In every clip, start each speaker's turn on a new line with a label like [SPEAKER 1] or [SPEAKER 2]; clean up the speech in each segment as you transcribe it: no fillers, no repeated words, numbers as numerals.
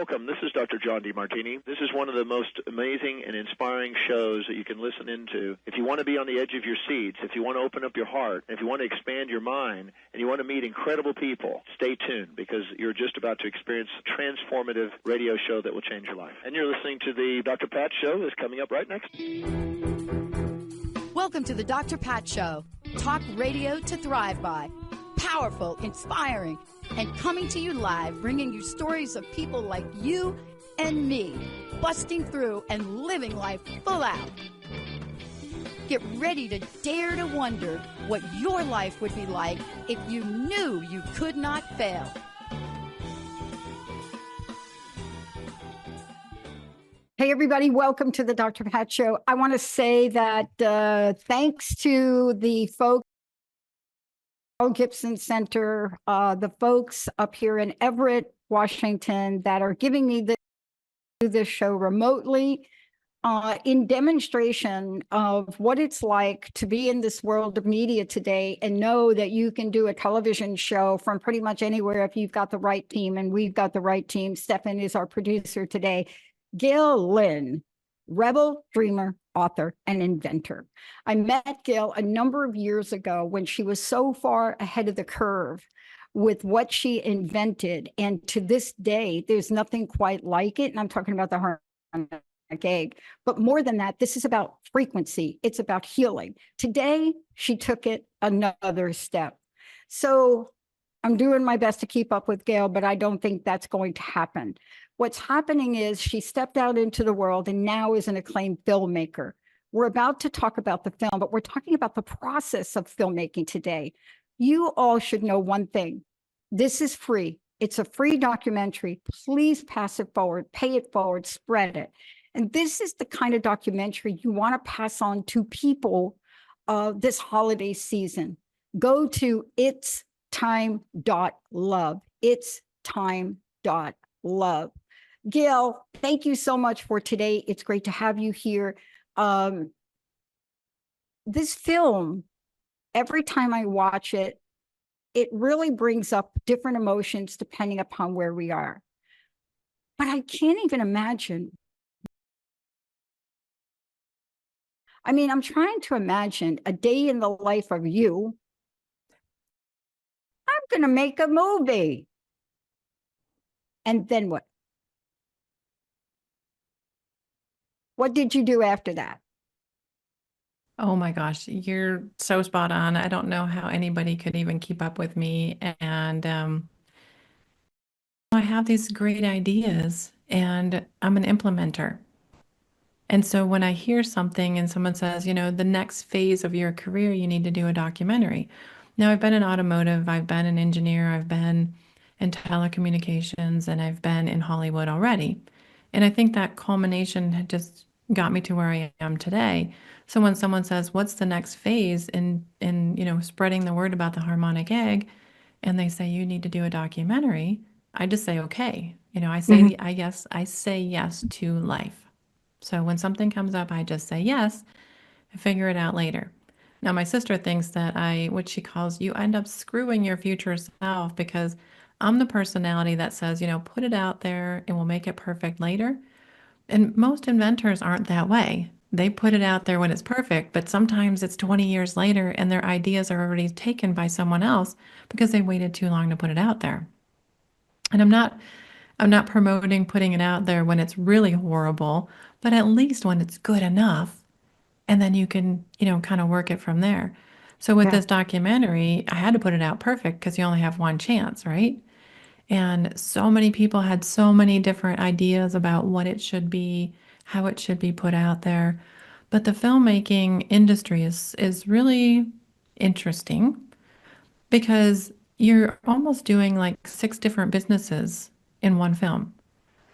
[SPEAKER 1] Welcome. This is Dr. John DeMartini. This is one of the most amazing and inspiring shows that you can listen into. If you want to be on the edge of your seats, if you want to open up your heart, if you want to expand your mind, and you want to meet incredible people, stay tuned because you're just about to experience a transformative radio show that will change your life. And you're listening to the Dr. Pat Show that's coming up right next.
[SPEAKER 2] Welcome to the Dr. Pat Show. Talk radio to thrive by. Powerful, inspiring, and coming to you live, bringing you stories of people like you and me, busting through and living life full out. Get ready to dare to wonder what your life would be like if you knew you could not fail.
[SPEAKER 3] Hey, everybody. Welcome to the Dr. Pat Show. I want to say that thanks to the folks at Gibson Center, the folks up here in Everett, Washington, that are giving me this show remotely in demonstration of what it's like to be in this world of media today and know that you can do a television show from pretty much anywhere if you've got the right team, and we've got the right team. Stefan is our producer today. Gail Lynn, rebel, dreamer, author, and inventor. I met Gail a number of years ago when she was so far ahead of the curve with what she invented. And to this day, there's nothing quite like it. And I'm talking about the harmonic egg. But more than that, this is about frequency. It's about healing. Today, she took it another step. So I'm doing my best to keep up with Gail, but I don't think that's going to happen. What's happening is she stepped out into the world and now is an acclaimed filmmaker. We're about to talk about the film, but we're talking about the process of filmmaking today. You all should know one thing. This is free. It's a free documentary. Please pass it forward, pay it forward, spread it. And this is the kind of documentary you want to pass on to people this holiday season. Go to itstime.love. Itstime.love. Gail, thank you so much for today. It's great to have you here. This film, every time I watch it, it really brings up different emotions depending upon where we are. But I can't even imagine. I mean, I'm trying to imagine a day in the life of you. I'm going to make a movie. And then what? What did you do after that?
[SPEAKER 4] Oh my gosh, you're so spot on. I don't know how anybody could even keep up with me. And I have these great ideas and I'm an implementer. And so when I hear something and someone says, you know, the next phase of your career, you need to do a documentary. Now, I've been in automotive, I've been an engineer, I've been in telecommunications, and I've been in Hollywood already. And I think that culmination had just got me to where I am today. So when someone says, what's the next phase in you know, spreading the word about the harmonic egg, and they say you need to do a documentary, I just say, okay. You know, I say I say yes to life. So when something comes up, I just say yes and figure it out later. Now, my sister thinks that what she calls, you end up screwing your future self, because I'm the personality that says, you know, put it out there and we'll make it perfect later. And most inventors aren't that way. They put it out there when it's perfect, but sometimes it's 20 years later and their ideas are already taken by someone else because they waited too long to put it out there. And I'm not promoting putting it out there when it's really horrible, but at least when it's good enough. And then you can, you know, kind of work it from there. So with this documentary, I had to put it out perfect because you only have one chance, right? And so many people had so many different ideas about what it should be, how it should be put out there. But the filmmaking industry is really interesting because you're almost doing like 6 different businesses in one film.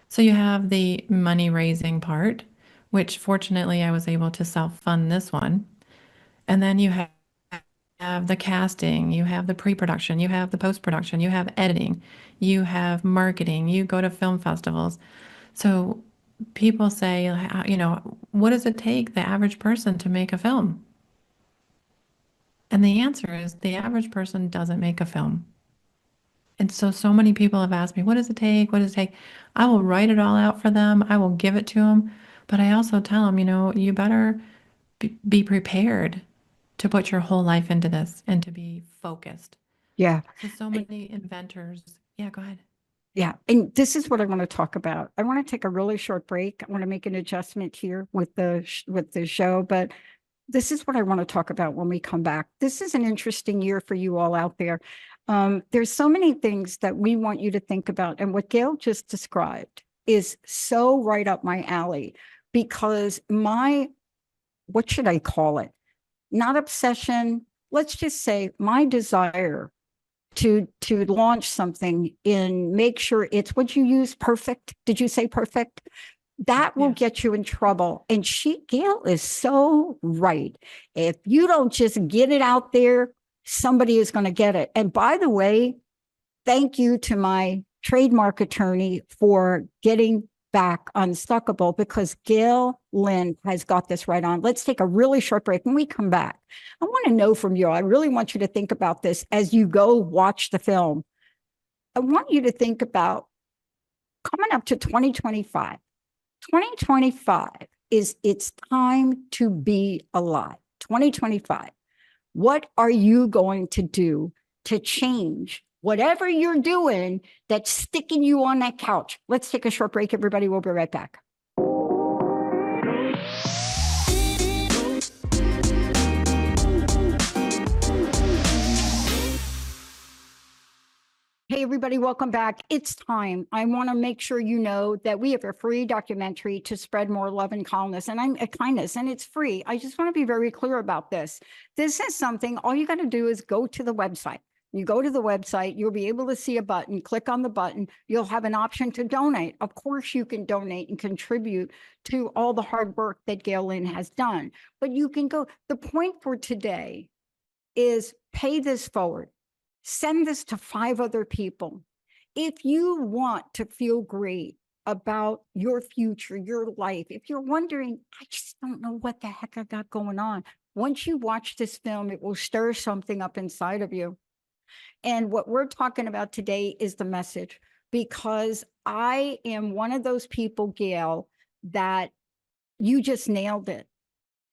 [SPEAKER 4] So you have the money raising part, which fortunately I was able to self-fund this one. And then you have the casting, you have the pre-production, you have the post-production, you have editing, you have marketing, you go to film festivals. So people say, you know, what does it take the average person to make a film? And the answer is the average person doesn't make a film. And so many people have asked me, what does it take? What does it take? I will write it all out for them. I will give it to them. But I also tell them, you better be prepared to put your whole life into this and to be focused.
[SPEAKER 3] Yeah.
[SPEAKER 4] Because so many inventors, yeah, go ahead.
[SPEAKER 3] Yeah. And this is what I want to talk about. I want to take a really short break. I want to make an adjustment here with the show, but this is what I want to talk about when we come back. This is an interesting year for you all out there. There's so many things that we want you to think about. And what Gail just described is so right up my alley, because what should I call it? Not obsession. Let's just say my desire to launch something and make sure it's what you use, perfect. Did you say perfect? That will get you in trouble. And Gail is so right. If you don't just get it out there, somebody is going to get it. And by the way, thank you to my trademark attorney for getting back unstuckable, because Gail Lynn has got this right on. Let's take a really short break. When we come back, I want to know from you. I really want you to think about this as you go watch the film. I want you to think about coming up to 2025. 2025 is it's time to be alive. 2025. What are you going to do to change whatever you're doing that's sticking you on that couch? Let's take a short break, everybody. We'll be right back. Hey, everybody, welcome back. It's time. I want to make sure you know that we have a free documentary to spread more love and kindness, and it's free. I just want to be very clear about this. This is something, all you got to do is go to the website. You go to the website, you'll be able to see a button, click on the button, you'll have an option to donate. Of course, you can donate and contribute to all the hard work that Gail Lynn has done, but you can go. The point for today is pay this forward. Send this to 5 other people. If you want to feel great about your future, your life, if you're wondering, I just don't know what the heck I got going on, once you watch this film, it will stir something up inside of you. And what we're talking about today is the message, because I am one of those people, Gail, that you just nailed it.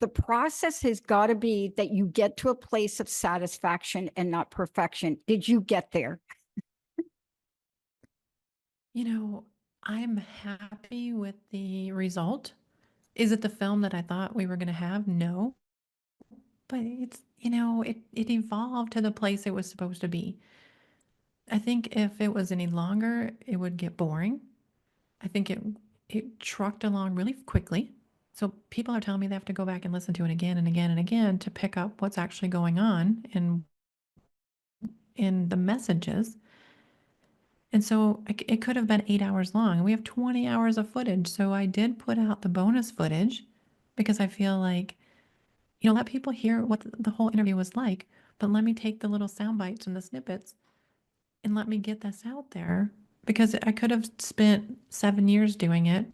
[SPEAKER 3] The process has got to be that you get to a place of satisfaction and not perfection. Did you get there?
[SPEAKER 4] I'm happy with the result. Is it the film that I thought we were going to have? No. But it evolved to the place it was supposed to be. I think if it was any longer, it would get boring. I think it trucked along really quickly. So people are telling me they have to go back and listen to it again and again and again to pick up what's actually going on in the messages. And so it could have been 8 hours long, and we have 20 hours of footage. So I did put out the bonus footage because I feel like, let people hear what the whole interview was like, but let me take the little sound bites and the snippets and let me get this out there, because I could have spent 7 years doing it,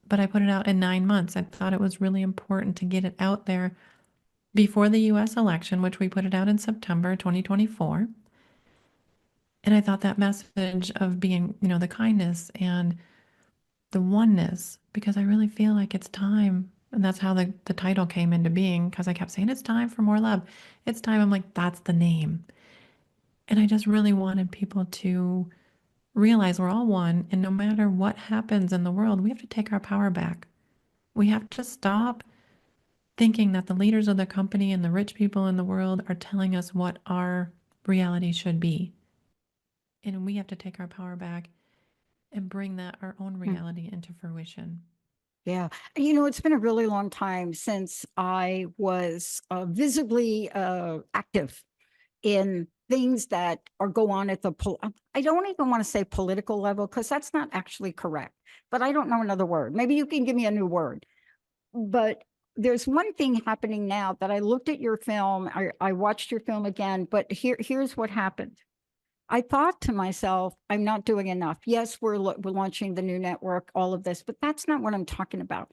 [SPEAKER 4] but I put it out in 9 months. I thought it was really important to get it out there before the US election, which we put it out in September 2024. And I thought that message of being, the kindness and the oneness, because I really feel like it's time. And that's how the title came into being, because I kept saying, it's time for more love. It's time. I'm like, that's the name. And I just really wanted people to realize we're all one. And no matter what happens in the world, we have to take our power back. We have to stop thinking that the leaders of the company and the rich people in the world are telling us what our reality should be. And we have to take our power back and bring that our own reality into fruition.
[SPEAKER 3] Yeah. It's been a really long time since I was visibly active in things that go on at I don't even want to say political level, because that's not actually correct, but I don't know another word. Maybe you can give me a new word. But there's one thing happening now that I looked at your film, I watched your film again, but here's what happened. I thought to myself, I'm not doing enough. Yes, we're launching the new network, all of this, but that's not what I'm talking about.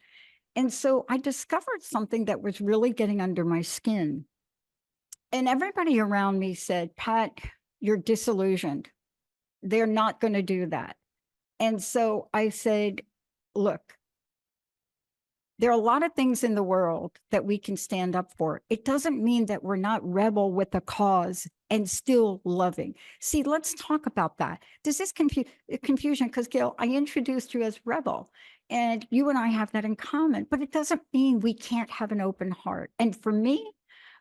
[SPEAKER 3] And so I discovered something that was really getting under my skin. And everybody around me said, Pat, you're disillusioned. they're not going to do that. And so I said, look, there are a lot of things in the world that we can stand up for. It doesn't mean that we're not rebel with a cause and still loving. See, let's talk about that. Does this confusion? Because Gail, I introduced you as rebel, and you and I have that in common, but it doesn't mean we can't have an open heart. And for me,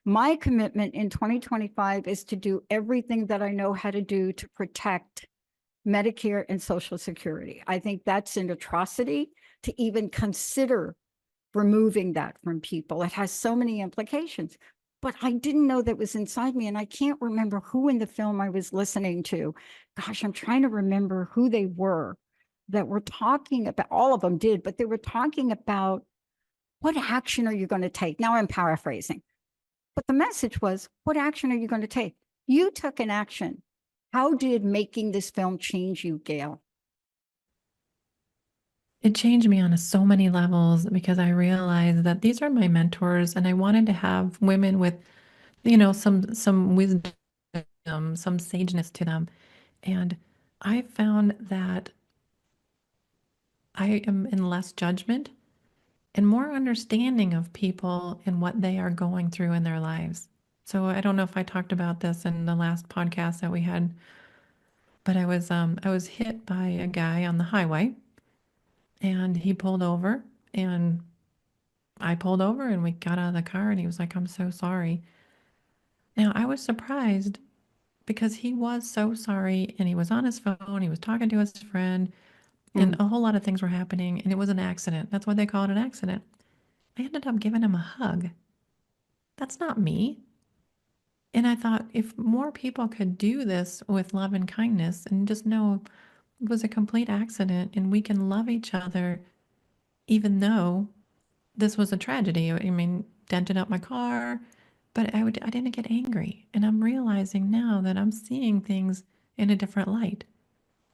[SPEAKER 3] my commitment in 2025 is to do everything that I know how to do to protect Medicare and Social Security. I think that's an atrocity to even consider removing that from people. It has so many implications, but I didn't know that was inside me. And I can't remember who in the film I was listening to. Gosh, I'm trying to remember who they were that were talking about, all of them did, but they were talking about what action are you going to take? Now I'm paraphrasing, but the message was, what action are you going to take? You took an action. How did making this film change you, Gail?
[SPEAKER 4] It changed me on so many levels because I realized that these are my mentors, and I wanted to have women with, some wisdom, some sageness to them. And I found that I am in less judgment and more understanding of people and what they are going through in their lives. So I don't know if I talked about this in the last podcast that we had, but I was hit by a guy on the highway, and he pulled over, and I pulled over, and we got out of the car, and he was like, "I'm so sorry." Now I was surprised because he was so sorry, and he was on his phone, he was talking to his friend, and a whole lot of things were happening, and it was an accident. That's why they call it an accident. I ended up giving him a hug. That's not me. And I thought if more people could do this with love and kindness and just know it was a complete accident and we can love each other, even though this was a tragedy. I mean, dented up my car, but I didn't get angry. And I'm realizing now that I'm seeing things in a different light.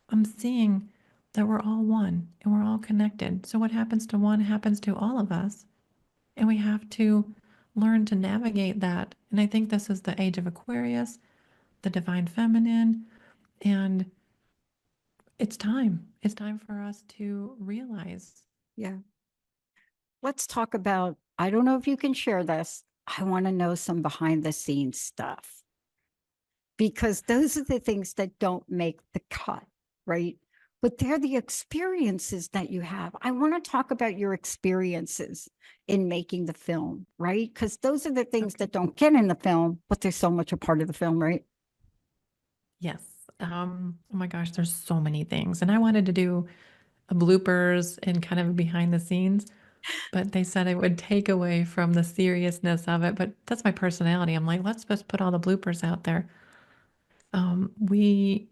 [SPEAKER 4] I'm seeing that we're all one and we're all connected. So what happens to one happens to all of us. And we have to learn to navigate that. And I think this is the age of Aquarius, the divine feminine, and it's time. It's time for us to realize.
[SPEAKER 3] Yeah. Let's talk about, I don't know if you can share this. I want to know some behind the scenes stuff, because those are the things that don't make the cut, right? But they're the experiences that you have. I want to talk about your experiences in making the film, right? Because those are the things that don't get in the film, but they're so much a part of the film, right?
[SPEAKER 4] Yes. Oh my gosh, there's so many things. And I wanted to do a bloopers and kind of behind the scenes, but they said it would take away from the seriousness of it. But that's my personality. I'm like, let's just put all the bloopers out there. We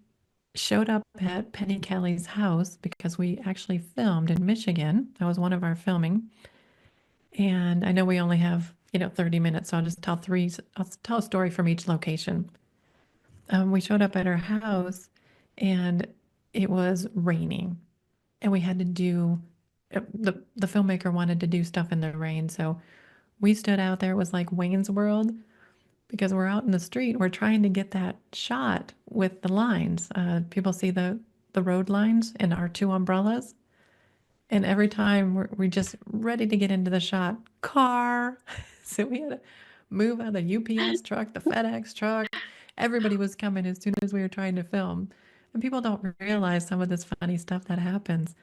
[SPEAKER 4] showed up at Penny Kelly's house because we actually filmed in Michigan. That was one of our filming. And I know we only have, 30 minutes, so I'll tell a story from each location. We showed up at her house, and it was raining, and we had to do, the filmmaker wanted to do stuff in the rain. So we stood out there. It was like Wayne's World because we're out in the street. We're trying to get that shot with the lines. People see the road lines and our two umbrellas. And every time we're just ready to get into the shot, car. So we had to move out of the UPS truck, the FedEx truck. Everybody was coming as soon as we were trying to film. And people don't realize some of this funny stuff that happens.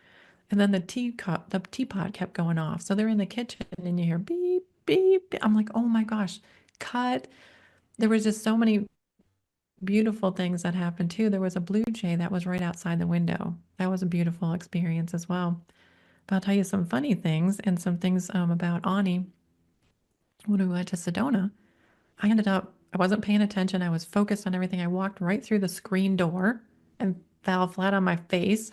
[SPEAKER 4] And then the teapot kept going off. So they're in the kitchen and you hear beep, beep, beep. I'm like, oh my gosh, cut. There was just so many beautiful things that happened too. There was a blue jay that was right outside the window. That was a beautiful experience as well. But I'll tell you some funny things and some things about Ani. When we went to Sedona, I wasn't paying attention. I was focused on everything. I walked right through the screen door and fell flat on my face.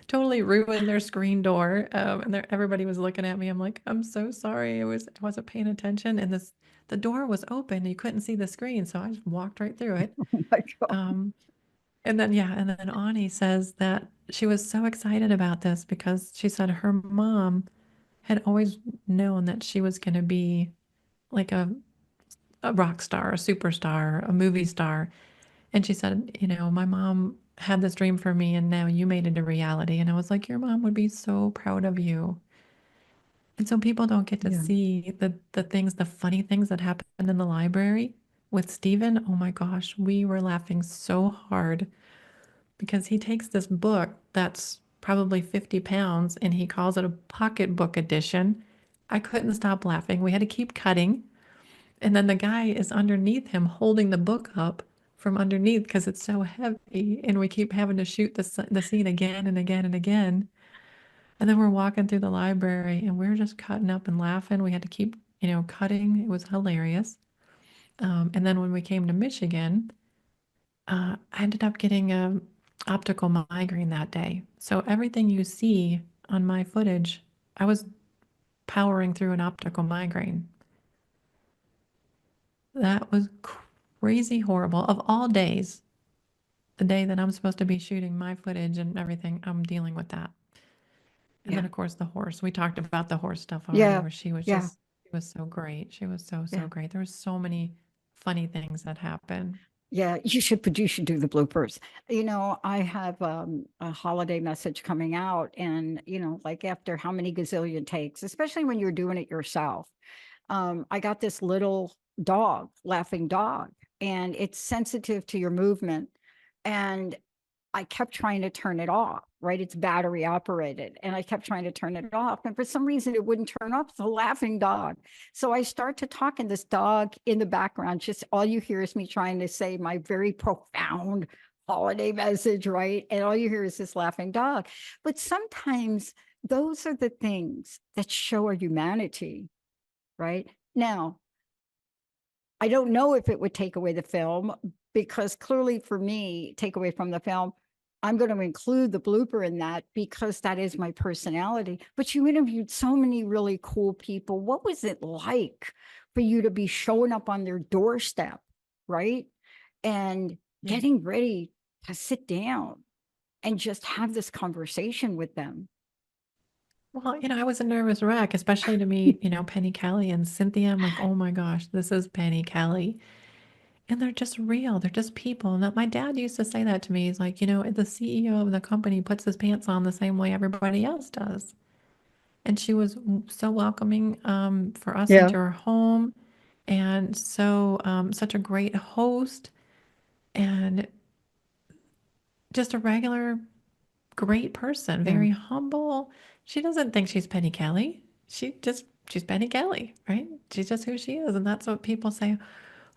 [SPEAKER 4] Totally ruined their screen door. And everybody was looking at me. I'm like, I'm so sorry. I wasn't paying attention. And the door was open. You couldn't see the screen. So I just walked right through it.
[SPEAKER 3] Oh my God.
[SPEAKER 4] And then Ani says that she was so excited about this because she said her mom had always known that she was going to be like a rock star, a superstar, a movie star. And she said, my mom had this dream for me and now you made it a reality. And I was like, your mom would be so proud of you. And so people don't get to
[SPEAKER 3] Yeah.
[SPEAKER 4] see the things, the funny things that happened in the library with Stephen. Oh my gosh, we were laughing so hard because he takes this book that's probably 50 pounds and he calls it a pocketbook edition. I couldn't stop laughing. We had to keep cutting. And then the guy is underneath him holding the book up from underneath because it's so heavy. And we keep having to shoot the scene again and again and again. And then we're walking through the library and we're just cutting up and laughing. We had to keep, cutting. It was hilarious. And then when we came to Michigan, I ended up getting a optical migraine that day. So everything you see on my footage, I was powering through an optical migraine. That was crazy horrible. Of all days, the day that I'm supposed to be shooting my footage and everything, I'm dealing with that. And
[SPEAKER 3] Yeah.
[SPEAKER 4] then, of course, the horse. We talked about the horse stuff already,
[SPEAKER 3] Yeah.
[SPEAKER 4] where she was
[SPEAKER 3] Yeah.
[SPEAKER 4] she was so great. She was so, so
[SPEAKER 3] Yeah.
[SPEAKER 4] great. There were so many funny things that happened.
[SPEAKER 3] Yeah, you should produce, you do the bloopers. I have a holiday message coming out, and like after how many gazillion takes, especially when you're doing it yourself. I got this little dog, laughing dog, and it's sensitive to your movement. And I kept trying to turn it off, right? It's battery operated. And I kept trying to turn it off. And for some reason, it wouldn't turn off. It's a laughing dog. So I start to talk, and this dog in the background, just all you hear is me trying to say my very profound holiday message, right? And all you hear is this laughing dog. But sometimes those are the things that show our humanity, right? Now, I don't know if it would take away the film, because clearly for me, take away from the film, I'm going to include the blooper in that because that is my personality. But you interviewed so many really cool people. What was it like for you to be showing up on their doorstep, right? And
[SPEAKER 4] Yeah.
[SPEAKER 3] getting ready to sit down and just have this conversation with them?
[SPEAKER 4] Well, I was a nervous wreck, especially to meet, Penny Kelly and Cynthia. I'm like, oh my gosh, this is Penny Kelly. And they're just real. They're just people. And that my dad used to say that to me. He's like, the CEO of the company puts his pants on the same way everybody else does. And she was so welcoming for us
[SPEAKER 3] Yeah.
[SPEAKER 4] into her home, and so such a great host, and just a regular great person,
[SPEAKER 3] Yeah.
[SPEAKER 4] very humble. She doesn't think she's Penny Kelly. She's Penny Kelly, right? She's just who she is. And that's what people say,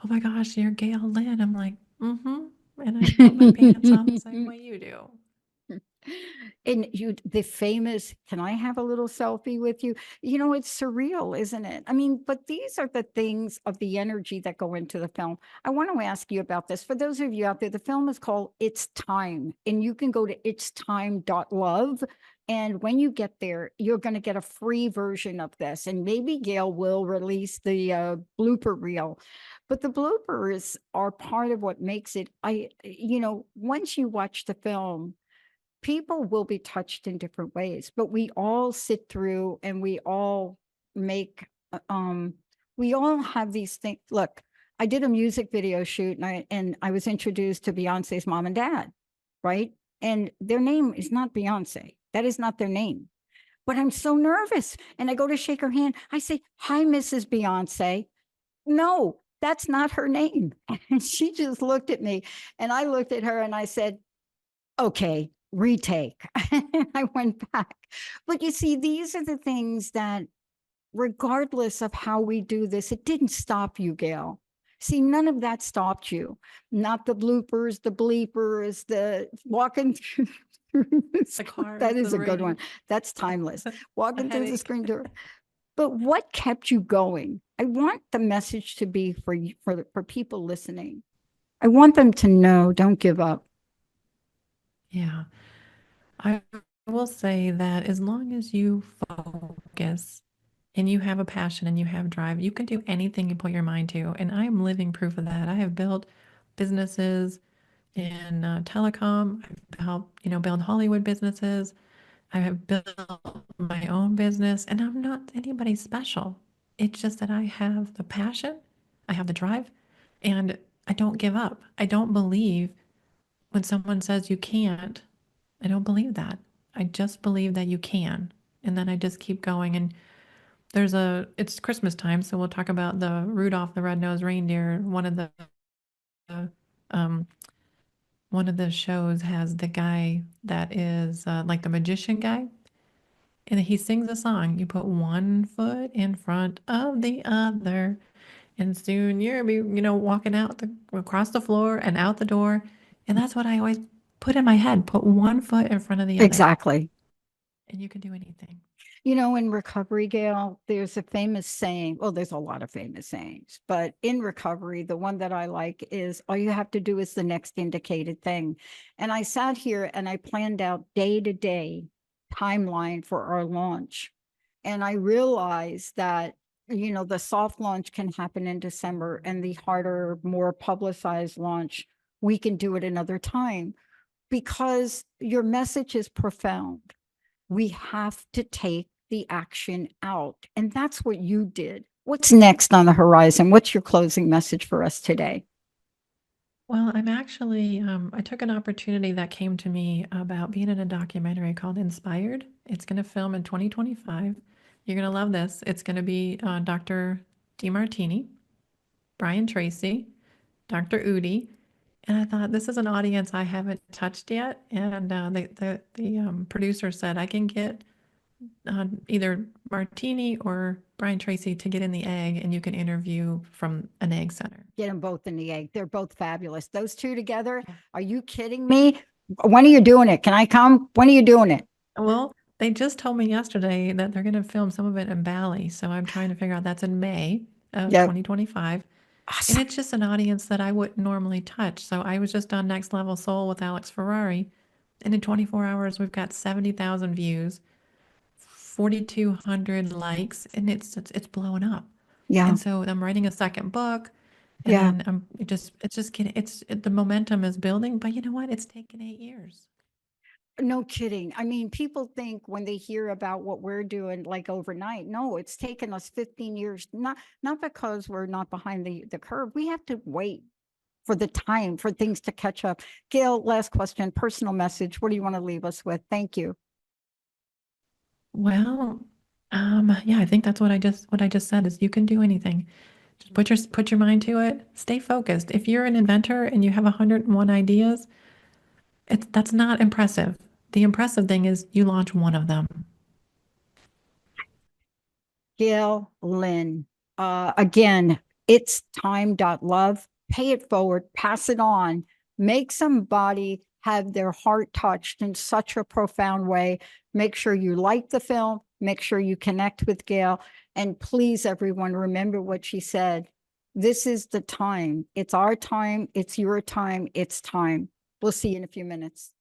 [SPEAKER 4] oh my gosh, you're Gail Lynn. I'm like, mm-hmm. And I put my pants on the same way you do.
[SPEAKER 3] And the famous, can I have a little selfie with you? It's surreal, isn't it? I mean, but these are the things of the energy that go into the film. I want to ask you about this. For those of you out there, the film is called It's Time, and you can go to itstime.love. And when you get there, you're going to get a free version of this. And maybe Gail will release the blooper reel. But the bloopers are part of what makes it. Once you watch the film, people will be touched in different ways, but we all sit through and we all make, we all have these things. Look, I did a music video shoot, and I was introduced to Beyonce's mom and dad, right? And their name is not Beyonce. That is not their name. But I'm so nervous. And I go to shake her hand. I say, "Hi, Mrs. Beyonce." No, that's not her name. And she just looked at me, and I looked at her, and I said, "Okay, retake." And I went back. But you see, these are the things that, regardless of how we do this, it didn't stop you, Gail. See, none of that stopped you. Not the bloopers, the bleepers, the walking through
[SPEAKER 4] The cars,
[SPEAKER 3] that is
[SPEAKER 4] the
[SPEAKER 3] a good
[SPEAKER 4] rain,
[SPEAKER 3] one. That's timeless.
[SPEAKER 4] the
[SPEAKER 3] Walking through the
[SPEAKER 4] headache.
[SPEAKER 3] screen door. But what kept you going? I want the message to be for you, for people listening. I want them to know, don't give up.
[SPEAKER 4] Yeah. I will say that as long as you focus and you have a passion and you have drive, you can do anything you put your mind to. And I am living proof of that. I have built businesses in telecom. I've helped, build Hollywood businesses. I have built my own business, and I'm not anybody special. It's just that I have the passion, I have the drive, and I don't give up. I don't believe when someone says you can't, I don't believe that. I just believe that you can. And then I just keep going. And it's Christmas time, so we'll talk about the Rudolph the Red-Nosed Reindeer. Um, one of the shows has the guy that is like the magician guy, and he sings a song. You put one foot in front of the other, and soon you'll be, walking across the floor and out the door. And that's what I always put in my head. Put one foot in front of the other.
[SPEAKER 3] Exactly.
[SPEAKER 4] And you can do anything.
[SPEAKER 3] In recovery, Gail, there's a famous saying. Well, there's a lot of famous sayings, but in recovery, the one that I like is all you have to do is the next indicated thing. And I sat here and I planned out day-to-day timeline for our launch. And I realized that, the soft launch can happen in December, and the harder, more publicized launch, we can do it another time, because your message is profound. We have to take the action out. And that's what you did. What's next on the horizon? What's your closing message for us today?
[SPEAKER 4] Well, I'm actually, I took an opportunity that came to me about being in a documentary called Inspired. It's going to film in 2025. You're going to love this. It's going to be Dr. DeMartini, Brian Tracy, Dr. Udi. And I thought, this is an audience I haven't touched yet. And the producer said, I can get either Martini or Brian Tracy to get in the egg, and you can interview from an egg center.
[SPEAKER 3] Get them both in the egg. They're both fabulous. Those two together. Are you kidding me? When are you doing it? Can I come? When are you doing it?
[SPEAKER 4] Well, they just told me yesterday that they're going to film some of it in Bali. So I'm trying to figure out, that's in May of 2025.
[SPEAKER 3] Awesome.
[SPEAKER 4] And it's just an audience that I wouldn't normally touch. So I was just on Next Level Soul with Alex Ferrari. And in 24 hours, we've got 70,000 views, 4,200 likes, and it's blowing up.
[SPEAKER 3] Yeah.
[SPEAKER 4] And so I'm writing a second book, and then the momentum is building. But you know what? It's taken 8 years.
[SPEAKER 3] No kidding. I mean, people think when they hear about what we're doing like overnight. No, it's taken us 15 years, not because we're not behind the curve. We have to wait for the time for things to catch up. Gail, last question, personal message. What do you want to leave us with? Thank you.
[SPEAKER 4] Well, yeah, I think that's what I just said is you can do anything. Just put your mind to it. Stay focused. If you're an inventor and you have 101 ideas, that's not impressive. The impressive thing is you launch one of them.
[SPEAKER 3] Gail Lynn, again, it's time.love. Pay it forward, pass it on, make somebody have their heart touched in such a profound way. Make sure you like the film, make sure you connect with Gail, and please, everyone, remember what she said. This is the time. It's our time. It's your time. It's time. We'll see you in a few minutes.